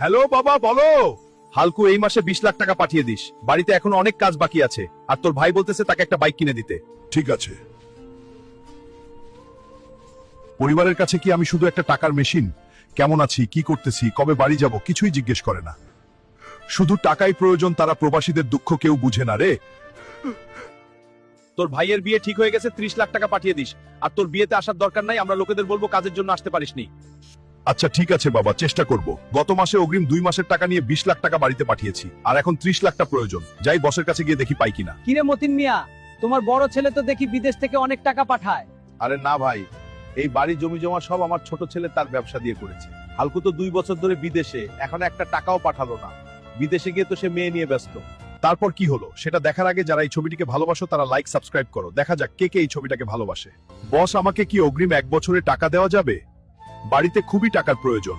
Hello বাবা, বলো। হালকু, এই মাসে 20 লাখ টাকা পাঠিয়ে দিস। বাড়িতে এখন অনেক কাজ বাকি আছে, আর তোর ভাই বলতেছে তাকে একটা বাইক কিনে দিতে। ঠিক আছে। পরিবারের কাছে কি আমি শুধু একটা টাকার মেশিন? কেমন আছি, কি করতেছি, কবে বাড়ি যাব কিছুই জিজ্ঞেস করে না। শুধু টাকাই প্রয়োজন, তারা প্রবাসীদের দুঃখ কেউ বুঝে না রে। তোর ভাইয়ের বিয়ে ঠিক হয়ে গেছে, 30 লাখ টাকা পাঠিয়ে দিস। আর তোর বিয়েতে আসার দরকার নাই, আমরা লোকেদের বলবো কাজের জন্য আসতে পারিসনি। আচ্ছা ঠিক আছে বাবা, চেষ্টা করব। গত মাসে অগ্রিম 2 মাসের টাকা নিয়ে 20 লাখ টাকা বাড়িতে পাঠিয়েছি, আর এখন 30 লাখটা প্রয়োজন। যাই বসের কাছে গিয়ে দেখি পাই কিনা। কিরে মতিন মিয়া, তোমার বড় ছেলে তো দেখি বিদেশ থেকে অনেক টাকা পাঠায়। আরে না ভাই, এই বাড়ি জমি জমা সব আমার ছোট ছেলে তার ব্যবসা দিয়ে করেছে। হালকু তো 2 বছর ধরে বিদেশে, এখন একটা টাকাও পাঠালো না। বিদেশে গিয়ে তো সে মেয়ে নিয়ে ব্যস্ত। তারপর কি হলো সেটা দেখার আগে যারা এই ছবিটিকে ভালোবাসো তারা লাইক সাবস্ক্রাইব করো। দেখা যাক কে কে এই ছবিটাকে ভালোবাসে। বস, আমাকে কি অগ্রিম 1 বছরে টাকা দেওয়া যাবে? বাড়িতে খুবই টাকার প্রয়োজন।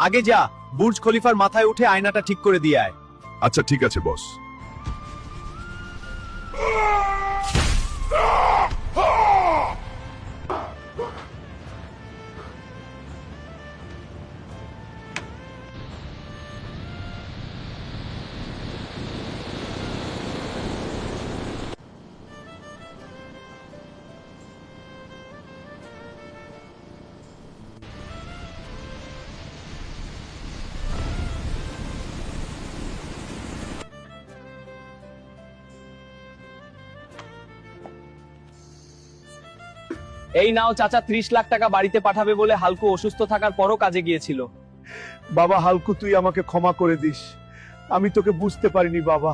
আগে যা, বুর্জ খলিফার মাথায় উঠে আয়নাটা ঠিক করে দিয়ে আয়। আচ্ছা ঠিক আছে বস। এই নাও চাচা, 30 লাখ টাকা বাড়িতে পাঠাবে বলে হালকু অসুস্থ থাকার পরও কাজে গিয়েছিল। বাবা হালকু, তুই আমাকে ক্ষমা করে দিস। আমি তোকে বুঝতে পারিনি বাবা।